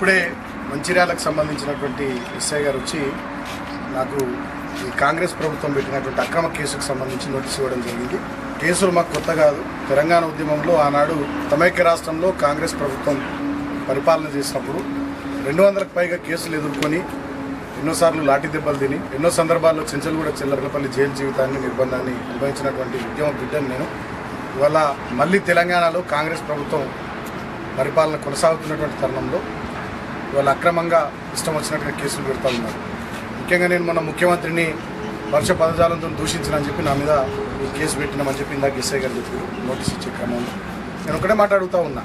ఇప్పుడే మంచిర్యాలకు సంబంధించినటువంటి ఎస్ఐ గారు వచ్చి నాకు ఈ కాంగ్రెస్ ప్రభుత్వం పెట్టినటువంటి అక్రమ కేసుకు సంబంధించి నోటీస్ ఇవ్వడం జరిగింది. కేసులు మాకు కొత్త కాదు. తెలంగాణ ఉద్యమంలో ఆనాడు సమైక్య రాష్ట్రంలో కాంగ్రెస్ ప్రభుత్వం పరిపాలన చేసినప్పుడు 200కు పైగా కేసులు ఎదుర్కొని ఎన్నోసార్లు లాఠీ దెబ్బలు తిని ఎన్నో సందర్భాల్లో చెంచల్గూడ చిల్లరపల్లి జైలు జీవితాన్ని నిర్బంధాన్ని అనుభవించినటువంటి ఉద్యమ బిడ్డను నేను. ఇవాళ మళ్ళీ తెలంగాణలో కాంగ్రెస్ ప్రభుత్వం పరిపాలన కొనసాగుతున్నటువంటి తరుణంలో ఇవాళ అక్రమంగా ఇష్టం వచ్చినట్టుగా కేసులు పెడతా ఉన్నారు. ముఖ్యంగా నేను మన ముఖ్యమంత్రిని వర్ష పదజాలంతో దూషించినని చెప్పి నా మీద ఈ కేసు పెట్టినామని చెప్పి ఇందాక ఎస్ఐ గారు చెప్పారు నోటీస్ ఇచ్చే క్రమంలో. నేను ఒకటే మాట్లాడుతూ ఉన్నా,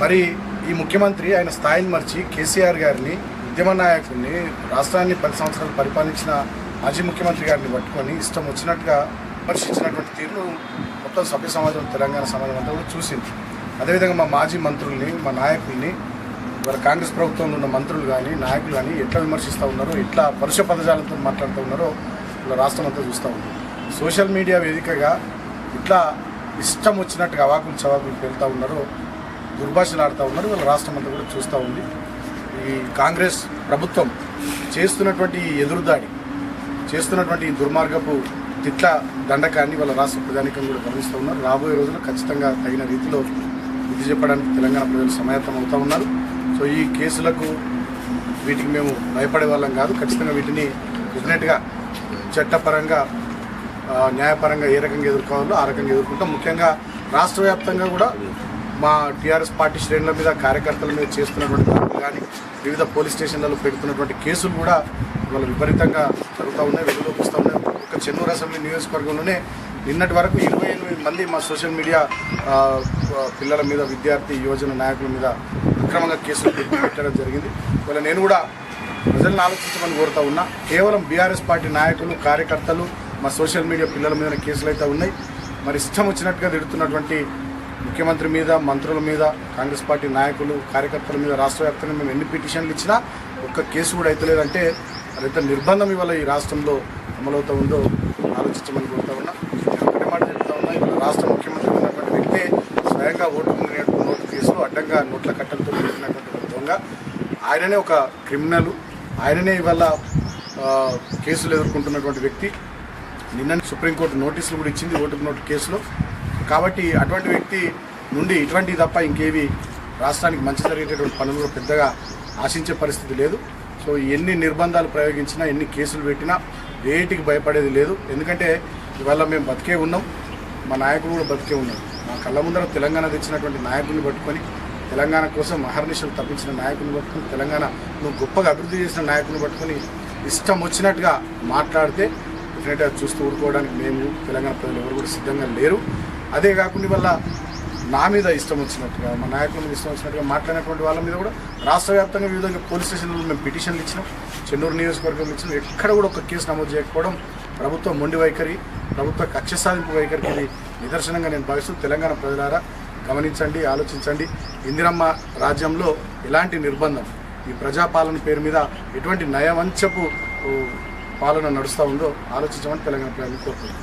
మరి ఈ ముఖ్యమంత్రి ఆయన స్థాయిని మర్చి కేసీఆర్ గారిని ఉద్యమ నాయకుడిని రాష్ట్రాన్ని 10 సంవత్సరాలు పరిపాలించిన మాజీ ముఖ్యమంత్రి గారిని పట్టుకొని ఇష్టం వచ్చినట్టుగా విమర్శించినటువంటి తీరును మొత్తం సభ్య సమాజం తెలంగాణ సమాజం అంతా కూడా చూసింది. అదేవిధంగా మా మాజీ మంత్రుల్ని మా నాయకుల్ని ఇవాళ కాంగ్రెస్ ప్రభుత్వంలో ఉన్న మంత్రులు కానీ నాయకులు కానీ ఎట్లా విమర్శిస్తూ ఉన్నారో ఎట్లా పరుష పదజాలంతో మాట్లాడుతూ ఉన్నారో ఇలా రాష్ట్రం అంతా చూస్తూ ఉంది. సోషల్ మీడియా వేదికగా ఇట్లా ఇష్టం వచ్చినట్టుగా అవాకులు చవాకులు పెళ్తూ ఉన్నారో దుర్భాషలు ఆడుతూ ఉన్నారు. వీళ్ళ రాష్ట్రం అంతా కూడా చూస్తూ ఉంది. ఈ కాంగ్రెస్ ప్రభుత్వం చేస్తున్నటువంటి ఎదురుదాడి చేస్తున్నటువంటి దుర్మార్గపు తిట్ల దండకాన్ని వాళ్ళ రాష్ట్ర ప్రజానికం కూడా గమనిస్తూ ఉన్నారు. రాబోయే రోజుల్లో ఖచ్చితంగా తగిన రీతిలో ఇది చెప్పడానికి తెలంగాణ ప్రజలు సమాయత్తం అవుతూ ఉన్నారు. సో ఈ కేసులకు వీటికి మేము భయపడే వాళ్ళం కాదు. ఖచ్చితంగా వీటిని డెఫినెట్గా చట్టపరంగా న్యాయపరంగా ఏ రకంగా ఎదుర్కోవాలో ఆ రకంగా ఎదుర్కొంటాం. ముఖ్యంగా రాష్ట్ర వ్యాప్తంగా కూడా మా టీఆర్ఎస్ పార్టీ శ్రేణుల మీద కార్యకర్తల మీద చేస్తున్నటువంటి దాడులు కానీ వివిధ పోలీస్ స్టేషన్లలో పెడుతున్నటువంటి కేసులు కూడా వాళ్ళు విపరీతంగా జరుగుతూ ఉన్నాయి, వెలుగులోకి వస్తూ ఉన్నాయి. ఒక చెన్నూరు అసెంబ్లీ నియోజకవర్గంలోనే నిన్నటి వరకు 28 మంది మా సోషల్ మీడియా పిల్లల మీద విద్యార్థి యువజన నాయకుల మీద అక్రమంగా కేసులు పెట్టడం జరిగింది. ఇవాళ నేను కూడా ప్రజలను ఆలోచించమని కోరుతూ ఉన్నా. కేవలం బీఆర్ఎస్ పార్టీ నాయకులు కార్యకర్తలు మా సోషల్ మీడియా పిల్లల మీద కేసులు అయితే ఉన్నాయి. మరి ఇష్టం వచ్చినట్టుగా తిడుతున్నటువంటి ముఖ్యమంత్రి మీద మంత్రుల మీద కాంగ్రెస్ పార్టీ నాయకులు కార్యకర్తల మీద రాష్ట్ర వ్యాప్తంగా మేము ఎన్ని పిటిషన్లు ఇచ్చినా ఒక్క కేసు కూడా అయితే లేదంటే అదైతే నిర్బంధం ఇవాళ ఈ రాష్ట్రంలో అమలవుతూ ఉందో ఆలోచించమని కోరుతా ఉన్నా. నేను ఒకటే మాట చెప్తా ఉన్నా, ఇప్పుడు రాష్ట్ర ముఖ్యమంత్రి ఉన్నటువంటి వ్యక్తే స్వయంగా నోటు కేసులు అడ్డంగా నోట్ల కట్టలతో పెట్టినటువంటి దొంగ, ఆయననే ఒక క్రిమినల్, ఆయననే ఇవాళ కేసులు ఎదుర్కొంటున్నటువంటి వ్యక్తి. నిన్న సుప్రీంకోర్టు నోటీసులు కూడా ఇచ్చింది ఓటుకు నోటు కేసులో. కాబట్టి అటువంటి వ్యక్తి నుండి ఇటువంటివి తప్ప ఇంకేవి రాష్ట్రానికి మంచి జరిగేటటువంటి పనులు పెద్దగా ఆశించే పరిస్థితి లేదు. సో ఎన్ని నిర్బంధాలు ప్రయోగించినా ఎన్ని కేసులు పెట్టినా వేటికి భయపడేది లేదు. ఎందుకంటే ఇవాళ మేము బతికే ఉన్నాం, మా నాయకులు కూడా బతికే ఉన్నారు. మా కళ్ళ ముందర తెలంగాణ తెచ్చినటువంటి నాయకుల్ని పట్టుకొని తెలంగాణ కోసం అహర్నిశలు తప్పించిన నాయకుల్ని పట్టుకొని తెలంగాణను గొప్పగా అభివృద్ధి చేసిన నాయకుల్ని పట్టుకొని ఇష్టం వచ్చినట్టుగా మాట్లాడితే డెఫినెట్గా చూస్తూ ఊరుకోవడానికి మేము తెలంగాణ ప్రజలు ఎవరు కూడా సిద్ధంగా లేరు. అదే కాకుండా వల్ల నా మీద ఇష్టం వచ్చినట్టుగా మా నాయకుల మీద ఇష్టం వచ్చినట్టుగా మాట్లాడినటువంటి వాళ్ళ మీద కూడా రాష్ట్ర వ్యాప్తంగా వివిధ పోలీస్ స్టేషన్లలో మేము పిటిషన్లు ఇచ్చినాం, చెన్నూరు నియోజకవర్గంలో ఇచ్చినాం. ఎక్కడ కూడా ఒక కేసు నమోదు చేయకపోవడం ప్రభుత్వం మొండి వైఖరి, ప్రభుత్వ కక్ష సాధింపు వైఖరికి ఇది నిదర్శనంగా నేను భావిస్తూ తెలంగాణ ప్రజలారా గమనించండి, ఆలోచించండి. ఇందిరమ్మ రాజ్యంలో ఎలాంటి నిర్బంధం, ఈ ప్రజాపాలన పేరు మీద ఎటువంటి నయవంచపు పాలన నడుస్తూ ఉందో ఆలోచించమని తెలంగాణ ప్రజలను కోరుతున్నాను.